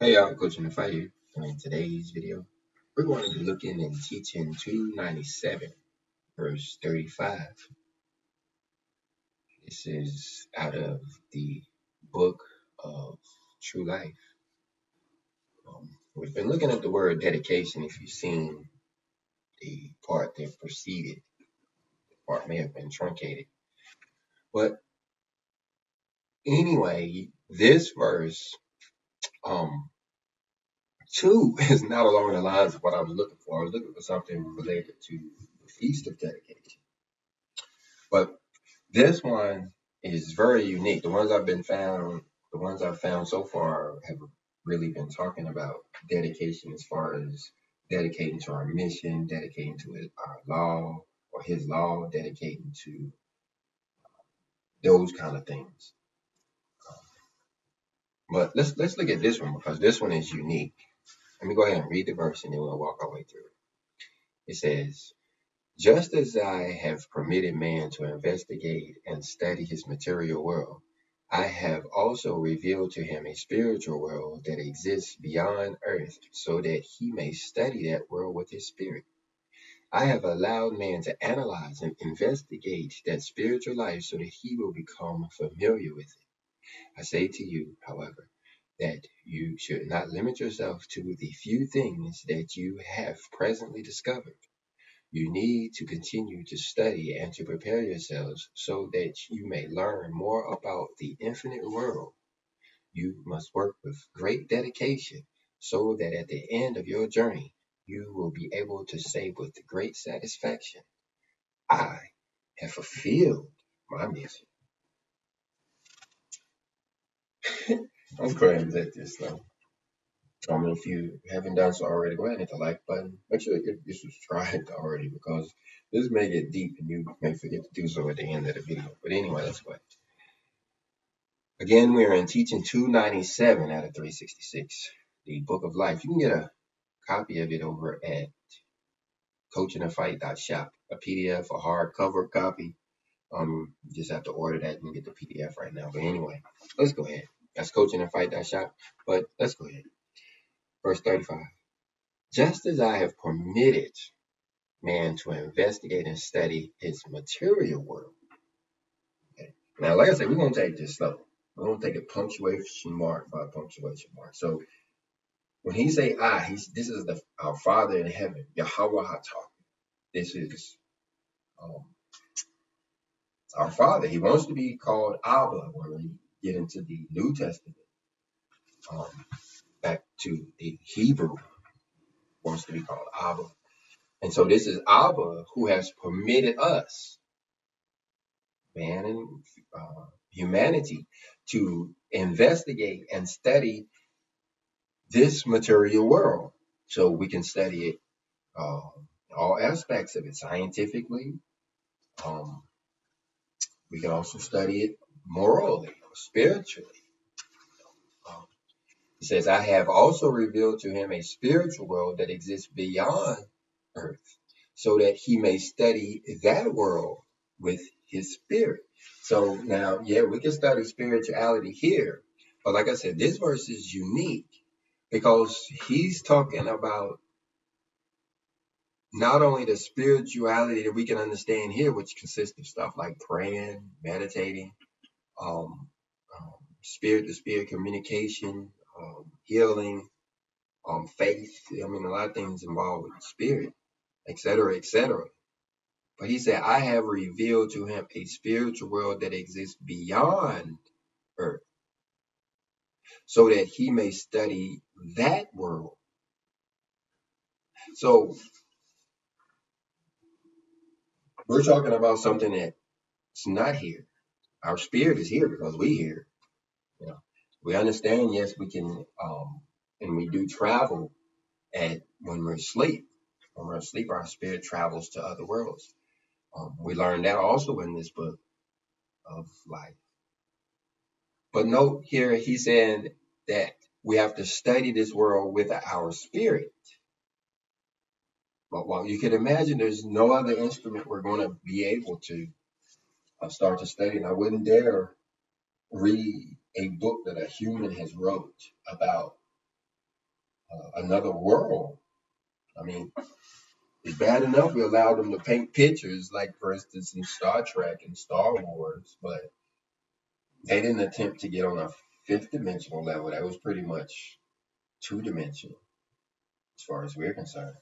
Hey y'all, Coaching and Fight here. In today's video, we're going to be looking and teaching 297, verse 35. This is out of the book of True Life. We've been looking at the word dedication. If you've seen the part that preceded, the part may have been truncated. But anyway, this verse, um, 2 is not along the lines of what I was looking for. I was looking for something related to the Feast of Dedication. But this one is very unique. The ones I've found so far have really been talking about dedication as far as dedicating to our mission, dedicating to our law or his law, dedicating to those kind of things. But let's look at this one because this one is unique. Let me go ahead and read the verse and then we'll walk our way through it. It says, just as I have permitted man to investigate and study his material world, I have also revealed to him a spiritual world that exists beyond earth so that he may study that world with his spirit. I have allowed man to analyze and investigate that spiritual life so that he will become familiar with it. I say to you, however, that you should not limit yourself to the few things that you have presently discovered. You need to continue to study and to prepare yourselves so that you may learn more about the infinite world. You must work with great dedication so that at the end of your journey, you will be able to say with great satisfaction, I have fulfilled my mission. I'm glad that this though. If you haven't done so already, go ahead and hit the like button. Make sure you subscribe already because this may get deep and you may forget to do so at the end of the video. But anyway, let's go ahead. Again, we're in teaching 297 out of 366, the Book of Life. You can get a copy of it over at coachingandfight.shop, a PDF, a hardcover copy. You just have to order that and get the PDF right now. But anyway, let's go ahead. That's coachingandfight.shop. But let's go ahead. Verse 35. Just as I have permitted man to investigate and study his material world. Okay. Now, like I said, we're going to take this slow. We're going to take a punctuation mark by punctuation mark. So when he say I, this is our Father in heaven, Yahweh talking. This is our Father. He wants to be called Abba when we get into the New Testament. Back to the Hebrew, wants to be called Abba. And so this is Abba who has permitted us, man and humanity, to investigate and study this material world so we can study it, all aspects of it scientifically. We can also study it morally or spiritually. He says, I have also revealed to him a spiritual world that exists beyond earth so that he may study that world with his spirit. So now, yeah, we can study spirituality here. But like I said, this verse is unique because he's talking about not only the spirituality that we can understand here, which consists of stuff like praying, meditating, spirit to spirit communication, healing, faith. I mean, a lot of things involved with the spirit, etc., etc. But he said, I have revealed to him a spiritual world that exists beyond earth so that he may study that world. So we're talking about something that's not here. Our spirit is here because we're here. You know, we understand, yes, we can, and we do travel when we're asleep. When we're asleep, our spirit travels to other worlds. We learned that also in this book of life. But note here, he said that we have to study this world with our spirit. But while you can imagine, there's no other instrument we're going to be able to start to study. And I wouldn't dare read a book that a human has wrote about another world. I mean, it's bad enough we allowed them to paint pictures, like for instance in Star Trek and Star Wars, but they didn't attempt to get on a fifth dimensional level. That was pretty much two dimensional as far as we're concerned.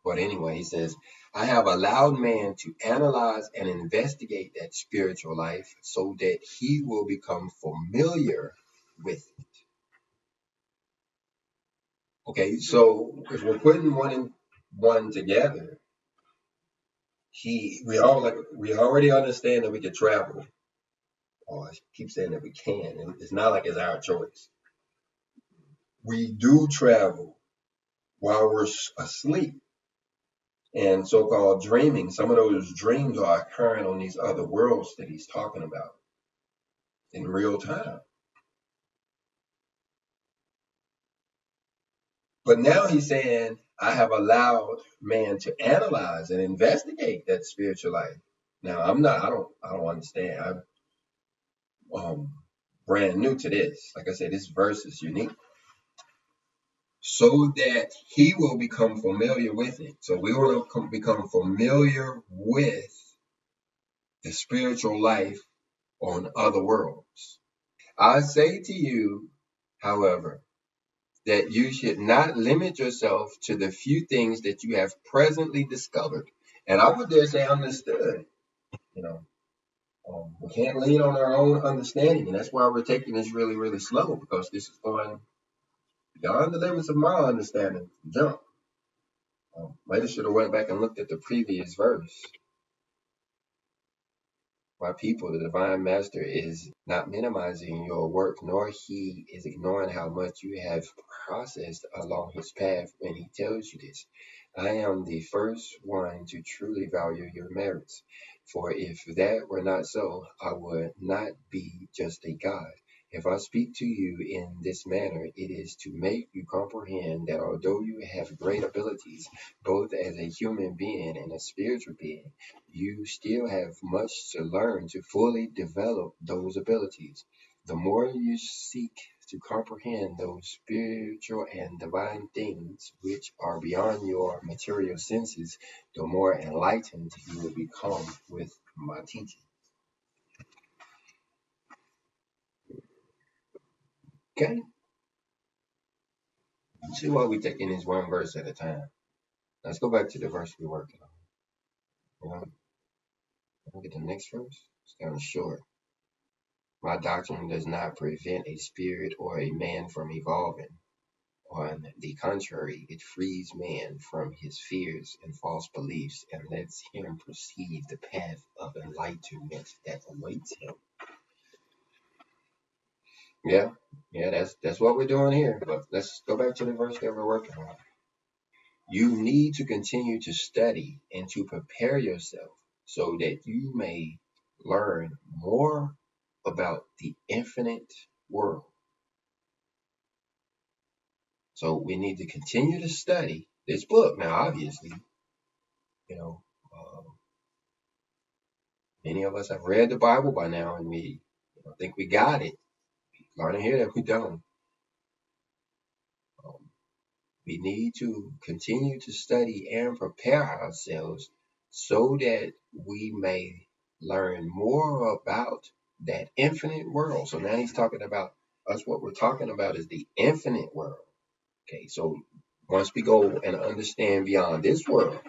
But anyway, he says, I have allowed man to analyze and investigate that spiritual life so that he will become familiar with it. Okay, so if we're putting one and one together, we already understand that we can travel. Oh, I keep saying that we can, and it's not like it's our choice. We do travel while we're asleep and so-called dreaming. Some of those dreams are occurring on these other worlds that he's talking about in real time. But now he's saying, I have allowed man to analyze and investigate that spiritual life. Now I don't understand. I'm brand new to this. Like I said, this verse is unique. So that he will become familiar with it. So we will become familiar with the spiritual life on other worlds. I say to you, however, that you should not limit yourself to the few things that you have presently discovered. And I would dare say understood. You know, we can't lean on our own understanding, and that's why we're taking this really, really slow, because this is going beyond the limits of my understanding. Jump. Later should have went back and looked at the previous verse. My people, the divine master is not minimizing your work, nor he is ignoring how much you have processed along his path when he tells you this. I am the first one to truly value your merits, for if that were not so, I would not be just a God. If I speak to you in this manner, it is to make you comprehend that although you have great abilities, both as a human being and a spiritual being, you still have much to learn to fully develop those abilities. The more you seek to comprehend those spiritual and divine things which are beyond your material senses, the more enlightened you will become with my teaching. Okay? See why we're taking this one verse at a time. Let's go back to the verse we're working on. Look at the next verse. It's kind of short. My doctrine does not prevent a spirit or a man from evolving. On the contrary, it frees man from his fears and false beliefs and lets him perceive the path of enlightenment that awaits him. Yeah, that's what we're doing here. But let's go back to the verse that we're working on. You need to continue to study and to prepare yourself so that you may learn more about the infinite world. So we need to continue to study this book. Now, obviously, you know, many of us have read the Bible by now, and we think we got it. Learning here that we don't. We need to continue to study and prepare ourselves so that we may learn more about that infinite world. So now he's talking about us. What we're talking about is the infinite world. Okay, so once we go and understand beyond this world,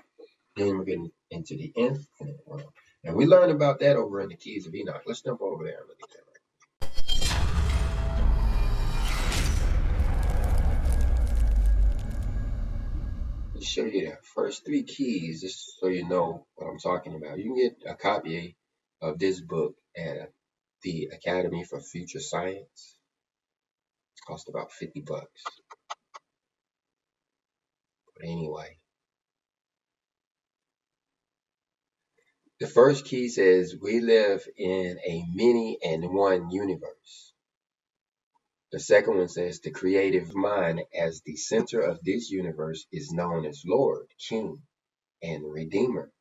then we're getting into the infinite world. And we learned about that over in the Keys of Enoch. Let's jump over there and look at that. Let's show you the first three keys, just so you know what I'm talking about. You can get a copy of this book at the Academy for Future Science. It costs about $50. But anyway, the first key says we live in a many and one universe. The second one says the creative mind as the center of this universe is known as Lord, King, and Redeemer.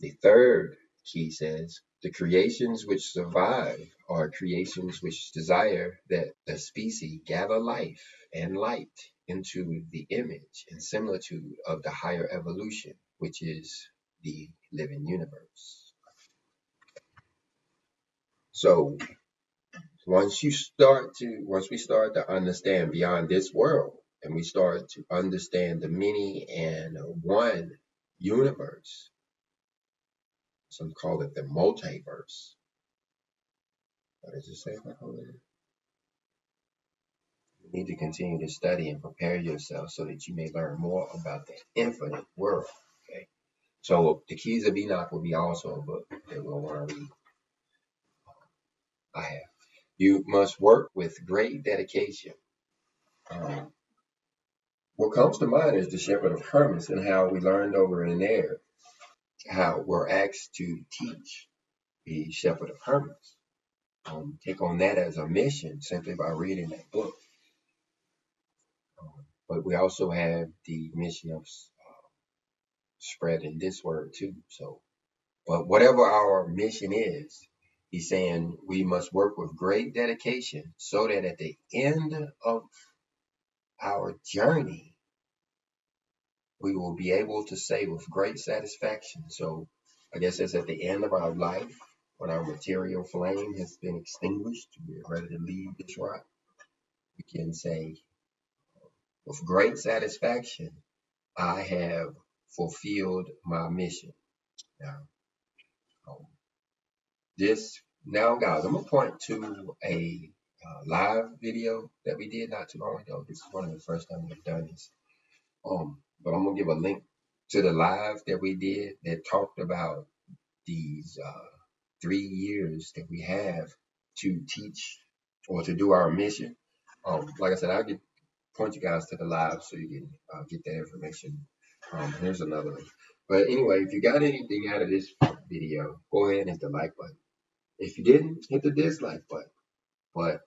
The third key says, the creations which survive are creations which desire that the species gather life and light into the image and similitude of the higher evolution, which is the living universe. So once we start to understand beyond this world, and we start to understand the many and one universe, some call it the multiverse. What does it say? You need to continue to study and prepare yourself so that you may learn more about the infinite world. Okay. So the Keys of Enoch will be also a book that we'll want to read. I have. You must work with great dedication. Um, what comes to mind is the Shepherd of Hermas and how we learned over in there how we're asked to teach the Shepherd of Hermas. Take on that as a mission simply by reading that book. But we also have the mission of spreading this word too. So, but whatever our mission is, he's saying we must work with great dedication so that at the end of our journey, we will be able to say with great satisfaction. So I guess it's at the end of our life when our material flame has been extinguished, we're ready to leave this rock. We can say with great satisfaction, I have fulfilled my mission. Now, um, this now, guys, I'm gonna point to a live video that we did not too long ago. This is one of the first time we've done this. But I'm gonna give a link to the live that we did that talked about these 3 years that we have to teach or to do our mission. Like I said, I'll point you guys to the live so you can get that information. Here's another link. But anyway, if you got anything out of this video, go ahead and hit the like button. If you didn't, hit the dislike button. But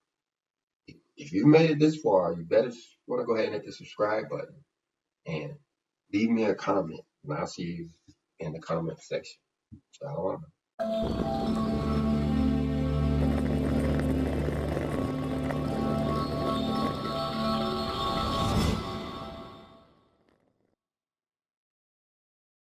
if you made it this far, you better want to go ahead and hit the subscribe button and leave me a comment. And I'll see you in the comment section. Shalom.